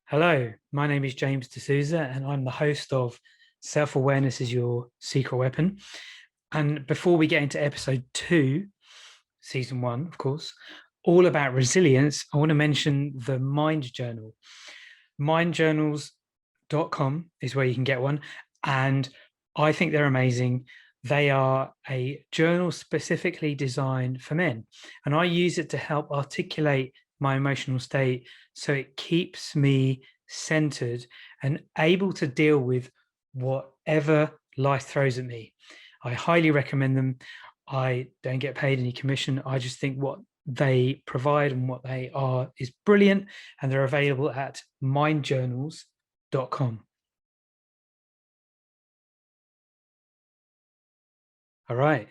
Hello, my name is James D'Souza, and I'm the host of Self-Awareness is Your Secret Weapon. And before we get into episode 2, season 1, of course, all about resilience, I want to mention the Mind Journal. Mindjournals.com is where you can get one. And I think they're amazing. They are a journal specifically designed for men. And I use it to help articulate my emotional state so it keeps me centered and able to deal with whatever life throws at me. I highly recommend them. I don't get paid any commission. I just think what they provide and what they are is brilliant, and they're available at mindjournals.com. All right,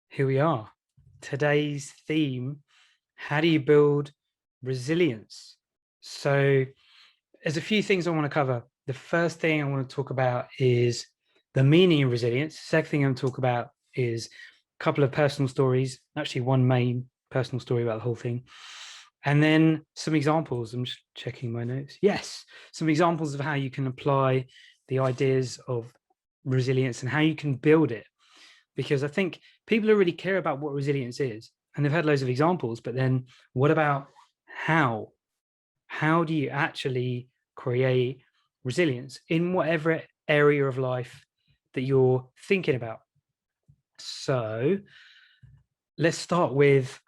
here we are. Today's theme: how do you build resilience? So there's a few things I want to cover. The first thing I want to talk about is the meaning of resilience. Second thing I'm going to talk about is a couple of personal stories, actually one main personal story about the whole thing. And then some examples. I'm just checking my notes. Yes, some examples of how you can apply the ideas of resilience and how you can build it. Because I think people who really care about what resilience is, and they've had loads of examples, but then what about how? How do you actually create resilience in whatever area of life that you're thinking about? So let's start with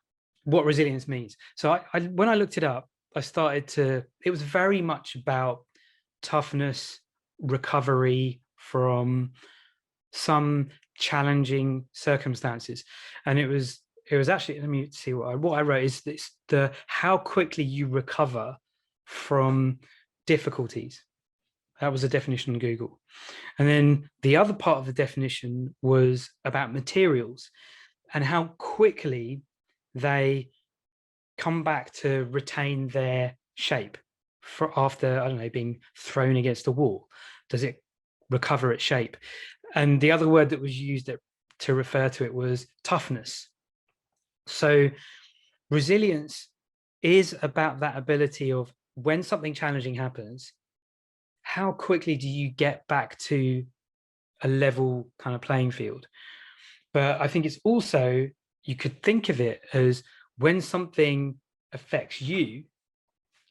what resilience means. So when I looked it up, it was very much about toughness, recovery from some challenging circumstances. And it was actually, let me see what I wrote is this: how quickly you recover from difficulties. That was a definition on Google. And then the other part of the definition was about materials and how quickly they come back to retain their shape after, I don't know, being thrown against a wall. Does it recover its shape? And the other word that was used to refer to it was toughness. So resilience is about that ability of, when something challenging happens, how quickly do you get back to a level kind of playing field? But I think it's also, you could think of it as, when something affects you,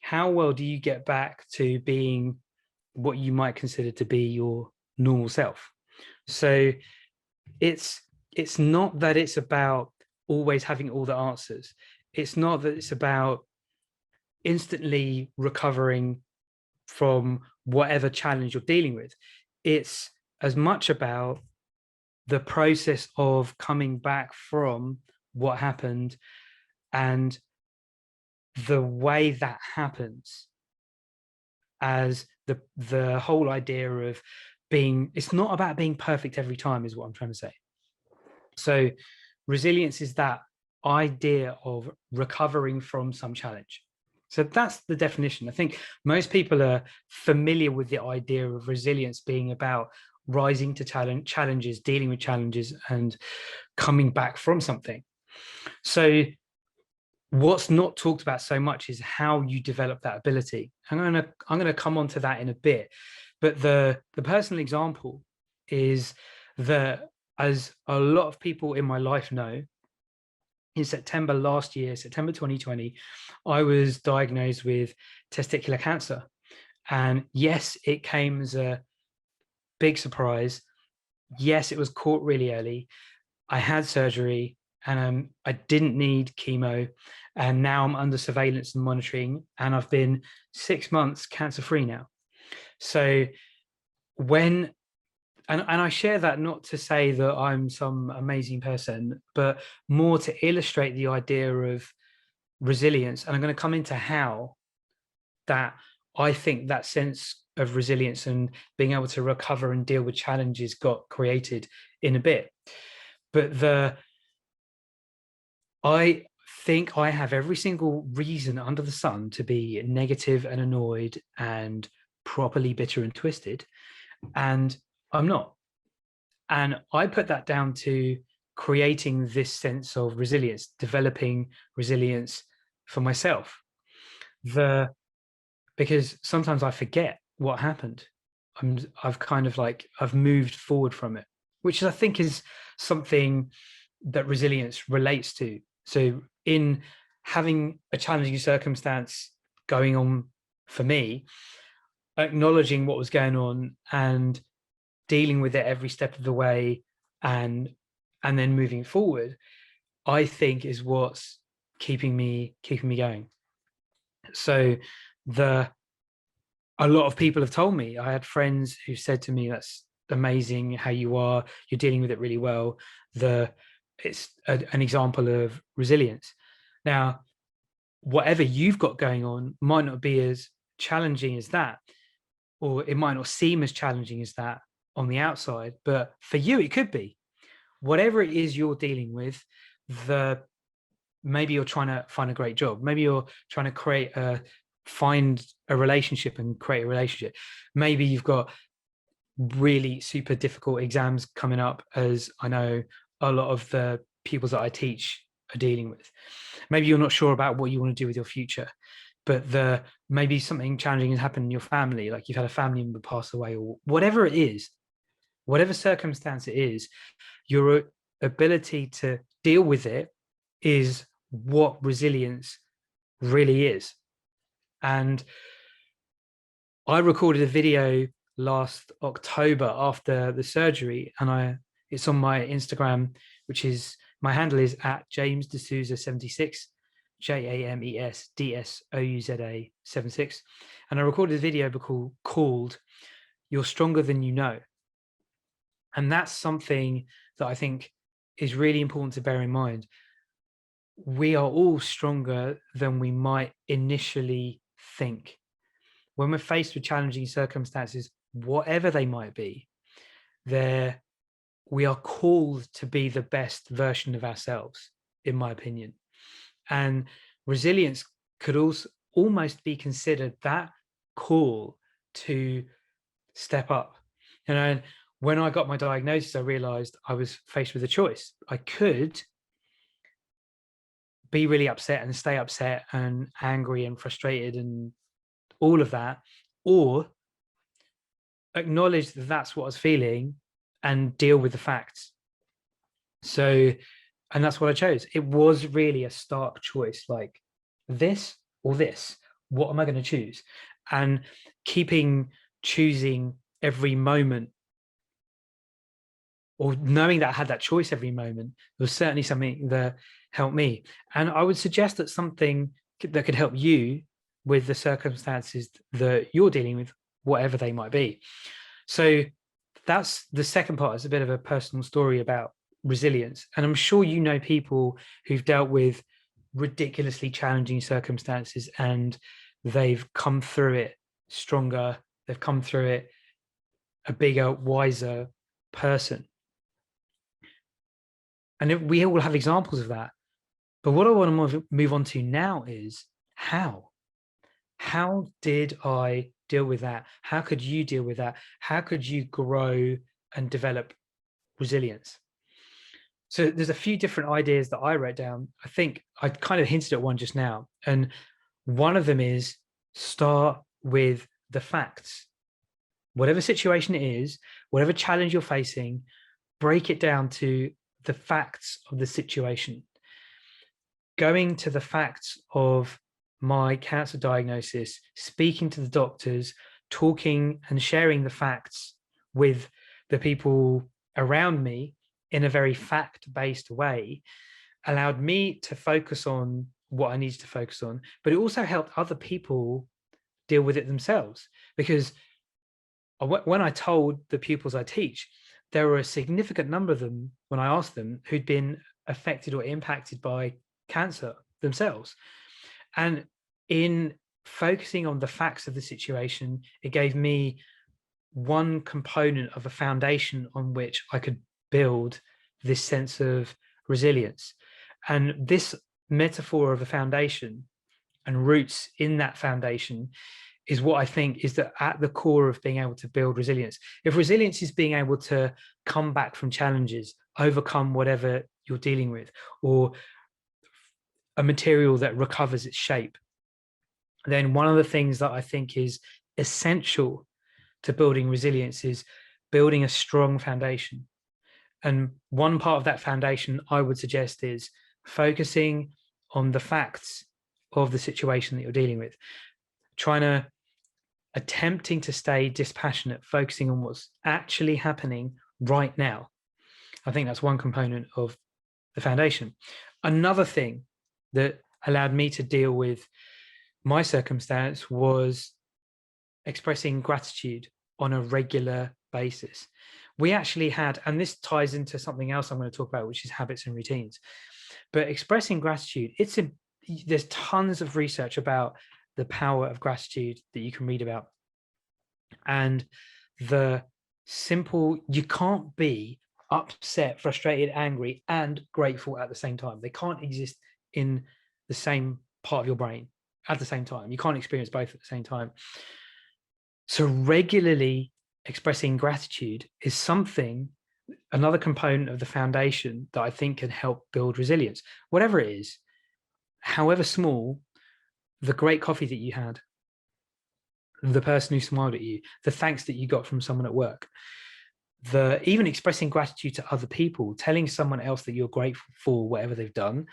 how well do you get back to being what you might consider to be your normal self? So it's not that it's about always having all the answers. It's not that it's about instantly recovering from whatever challenge you're dealing with. It's as much about the process of coming back from what happened and the way that happens, as the whole idea of being, it's not about being perfect every time, is what I'm trying to say. So resilience is that idea of recovering from some challenge. So that's the definition. I think most people are familiar with the idea of resilience being about rising to challenges, dealing with challenges, and coming back from something. So what's not talked about so much is how you develop that ability. I'm going to come on to that in a bit. But the personal example is that, as a lot of people in my life know, in September last year, September 2020, I was diagnosed with testicular cancer. And yes, it came as a big surprise. Yes, it was caught really early. I had surgery, and I didn't need chemo. And now I'm under surveillance and monitoring, and I've been 6 months cancer-free now. So when, and I share that not to say that I'm some amazing person, but more to illustrate the idea of resilience. And I'm going to come into how that, I think that sense of resilience and being able to recover and deal with challenges got created in a bit. But I think I have every single reason under the sun to be negative and annoyed and properly bitter and twisted, and I'm not. And I put that down to creating this sense of resilience, developing resilience for myself. because sometimes I forget what happened. I've moved forward from it, which I think is something that resilience relates to. So in having a challenging circumstance going on for me, acknowledging what was going on and dealing with it every step of the way, and then moving forward, I think is what's keeping me going. So the a lot of people have told me, I had friends who said to me, that's amazing how you are, you're dealing with it really well. It's an example of resilience. Now, whatever you've got going on might not be as challenging as that, or it might not seem as challenging as that on the outside, but for you, it could be. Whatever it is you're dealing with, maybe you're trying to find a great job. Maybe you're trying to find a relationship and create a relationship. Maybe you've got really super difficult exams coming up, as I know a lot of the pupils that I teach are dealing with. Maybe you're not sure about what you want to do with your future, but maybe something challenging has happened in your family, like you've had a family member pass away, or whatever it is, whatever circumstance it is, your ability to deal with it is what resilience really is. And I recorded a video last October after the surgery, and it's on my Instagram, which is, my handle is at James D'Souza 76, JamesDSouza 76. And I recorded a video called You're Stronger Than You Know. And that's something that I think is really important to bear in mind. We are all stronger than we might initially think. When we're faced with challenging circumstances, whatever they might be, we are called to be the best version of ourselves, in my opinion. And resilience could also almost be considered that call to step up. When I got my diagnosis, I realized I was faced with a choice. I could be really upset and stay upset and angry and frustrated and all of that, or acknowledge that that's what I was feeling and deal with the facts. So, and that's what I chose. It was really a stark choice, like this or this. What am I going to choose? And choosing every moment, or knowing that I had that choice every moment, was certainly something that helped me. And I would suggest that something that could help you with the circumstances that you're dealing with, whatever they might be. So that's the second part. It's a bit of a personal story about resilience. And I'm sure you know people who've dealt with ridiculously challenging circumstances and they've come through it stronger. They've come through it a bigger, wiser person. And we all have examples of that. But what I want to move on to now is how. How did I deal with that? How could you deal with that? How could you grow and develop resilience? So there's a few different ideas that I wrote down. I think I kind of hinted at one just now. And one of them is start with the facts. Whatever situation it is, whatever challenge you're facing, break it down to the facts of the situation. Going to the facts of my cancer diagnosis, speaking to the doctors, talking and sharing the facts with the people around me in a very fact-based way, allowed me to focus on what I needed to focus on, but it also helped other people deal with it themselves. Because when I told the pupils I teach, there were a significant number of them, when I asked them, who'd been affected or impacted by cancer themselves. And in focusing on the facts of the situation, it gave me one component of a foundation on which I could build this sense of resilience. And this metaphor of a foundation and roots in that foundation is what I think is at the core of being able to build resilience. If resilience is being able to come back from challenges, overcome whatever you're dealing with, or a material that recovers its shape, then one of the things that I think is essential to building resilience is building a strong foundation. And one part of that foundation I would suggest is focusing on the facts of the situation that you're dealing with, attempting to stay dispassionate, focusing on what's actually happening right now. I think that's one component of the foundation. Another thing that allowed me to deal with my circumstance was expressing gratitude on a regular basis. We actually had, and this ties into something else I'm going to talk about, which is habits and routines. But expressing gratitude, there's tons of research about the power of gratitude that you can read about. And you can't be upset, frustrated, angry, and grateful at the same time. They can't exist in the same part of your brain at the same time. You can't experience both at the same time. So regularly expressing gratitude is another component of the foundation that I think can help build resilience. Whatever it is, however small, the great coffee that you had, the person who smiled at you, the thanks that you got from someone at work, even expressing gratitude to other people, telling someone else that you're grateful for whatever they've done,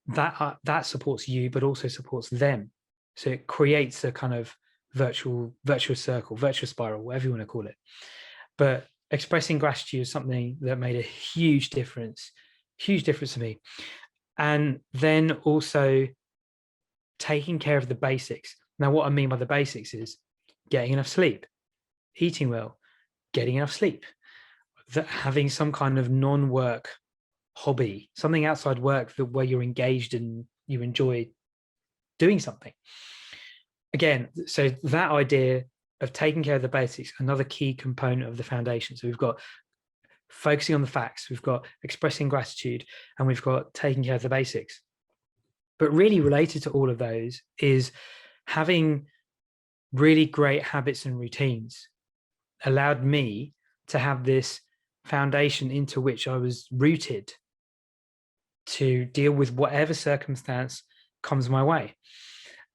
that supports you, but also supports them. So it creates a kind of virtuous circle, virtuous spiral, whatever you want to call it. But expressing gratitude is something that made a huge difference to me. And then also taking care of the basics. Now, what I mean by the basics is getting enough sleep, eating well, getting enough sleep, having some kind of non-work hobby, something outside work where you're engaged and you enjoy doing something. Again, so that idea of taking care of the basics, another key component of the foundation. So we've got focusing on the facts, we've got expressing gratitude, and we've got taking care of the basics. But really related to all of those is having really great habits and routines allowed me to have this foundation into which I was rooted to deal with whatever circumstance comes my way.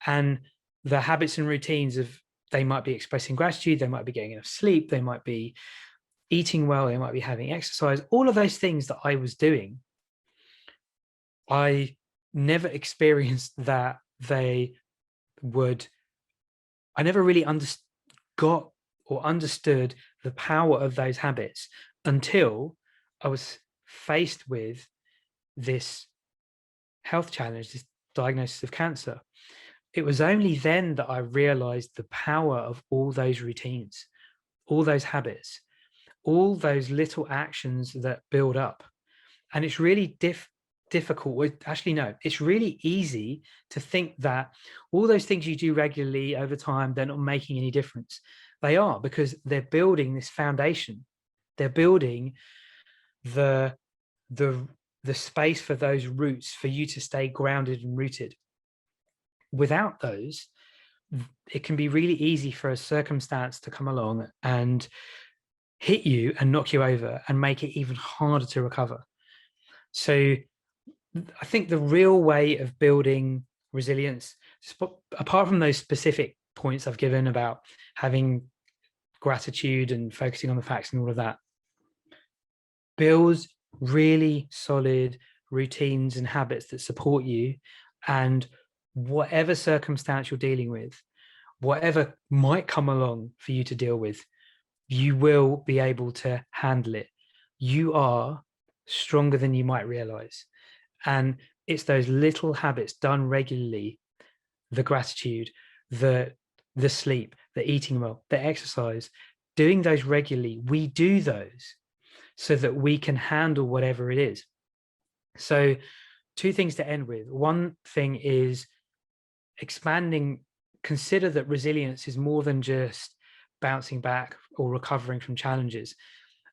And the habits and routines they might be expressing gratitude, they might be getting enough sleep, they might be eating well, they might be having exercise, all of those things that I was doing, I never experienced that I never really got or understood the power of those habits until I was faced with this health challenge, this diagnosis of cancer. It was only then that I realized the power of all those routines, all those habits, all those little actions that build up. And it's really difficult. Actually, no, it's really easy to think that all those things you do regularly over time, they're not making any difference. They are, because they're building this foundation. They're building the space for those roots for you to stay grounded and rooted. Without those, it can be really easy for a circumstance to come along and hit you and knock you over and make it even harder to recover. So I think the real way of building resilience, apart from those specific points I've given about having gratitude and focusing on the facts and all of that, builds really solid routines and habits that support you, and whatever circumstance you're dealing with, whatever might come along for you to deal with, you will be able to handle it. You are stronger than you might realize. And it's those little habits done regularly, the gratitude, the sleep, the eating well, the exercise, doing those regularly. We do those so that we can handle whatever it is. So 2 things to end with. One thing is consider that resilience is more than just bouncing back or recovering from challenges.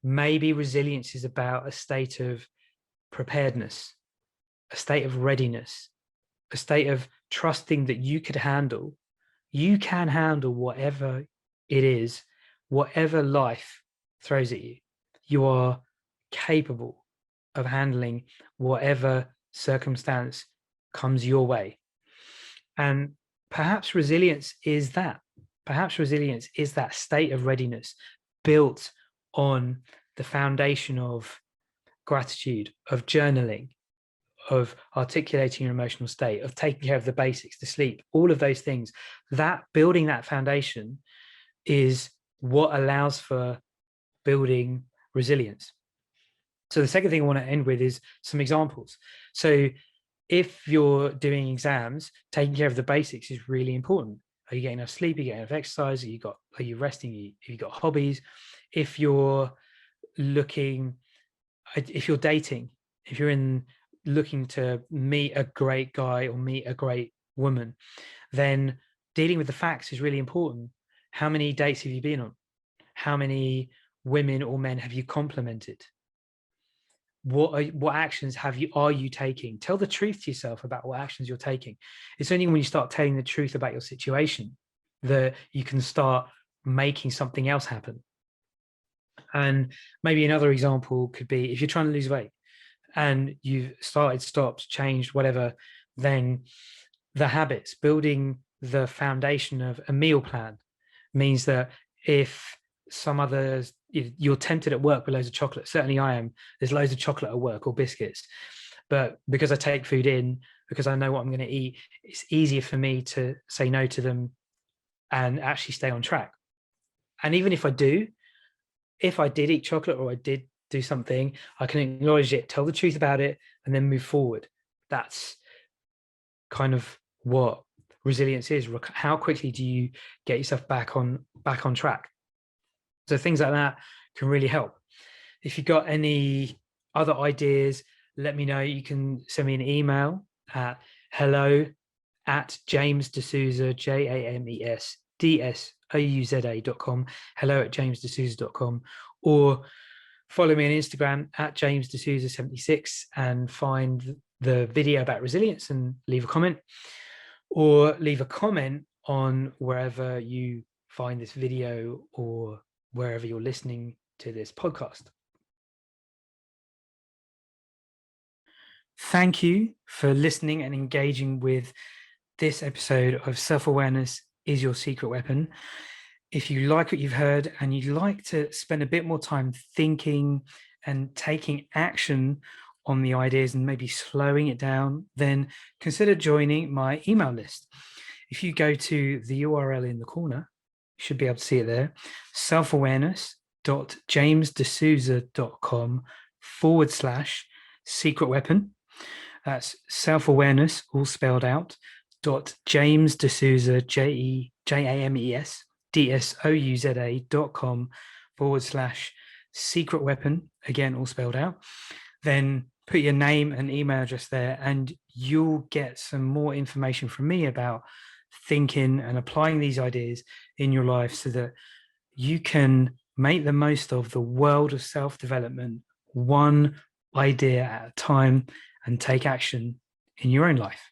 Maybe resilience is about a state of preparedness, a state of readiness, a state of trusting that you can handle whatever it is, whatever life throws at you. You are capable of handling whatever circumstance comes your way. And perhaps resilience is that. Perhaps resilience is that state of readiness built on the foundation of gratitude, of journaling, of articulating your emotional state, of taking care of the basics, the sleep, all of those things. That building that foundation is what allows for building resilience. So the second thing I want to end with is some examples. So if you're doing exams, taking care of the basics is really important. Are you getting enough sleep? Are you getting enough exercise? Are you resting? Have you got hobbies? If you're looking, if you're dating, if you're looking to meet a great guy or meet a great woman, then dealing with the facts is really important. How many dates have you been on? How many women or men have you complimented? What actions are you taking? Tell the truth to yourself about what actions you're taking. It's only when you start telling the truth about your situation that you can start making something else happen. And maybe another example could be if you're trying to lose weight and you've started, stopped, changed, whatever, then the habits, building the foundation of a meal plan means that if if you're tempted at work with loads of chocolate, certainly I am, there's loads of chocolate at work or biscuits, but because I take food in, because I know what I'm going to eat, it's easier for me to say no to them and actually stay on track. And even if I did eat chocolate or I did do something, I can acknowledge it, tell the truth about it, and then move forward. That's kind of what resilience is. How quickly do you get yourself back on track? So things like that can really help. If you've got any other ideas, let me know. You can send me an email at hello@jamesdesouza, JamesDesouza.com, hello@jamesdesouza.com, or follow me on Instagram at JamesDesouza76 and find the video about resilience and leave a comment, or leave a comment on wherever you find this video or wherever you're listening to this podcast. Thank you for listening and engaging with this episode of Self-Awareness is Your Secret Weapon. If you like what you've heard and you'd like to spend a bit more time thinking and taking action on the ideas and maybe slowing it down, then consider joining my email list. If you go to the URL in the corner, you should be able to see it there, selfawareness.jamesdesouza.com/secret weapon. That's self-awareness, all spelled out, .jamesdesouza, JamesDesouza.com/secret weapon, again, all spelled out. Then put your name and email address there and you'll get some more information from me about thinking and applying these ideas in your life so that you can make the most of the world of self-development, one idea at a time, and take action in your own life.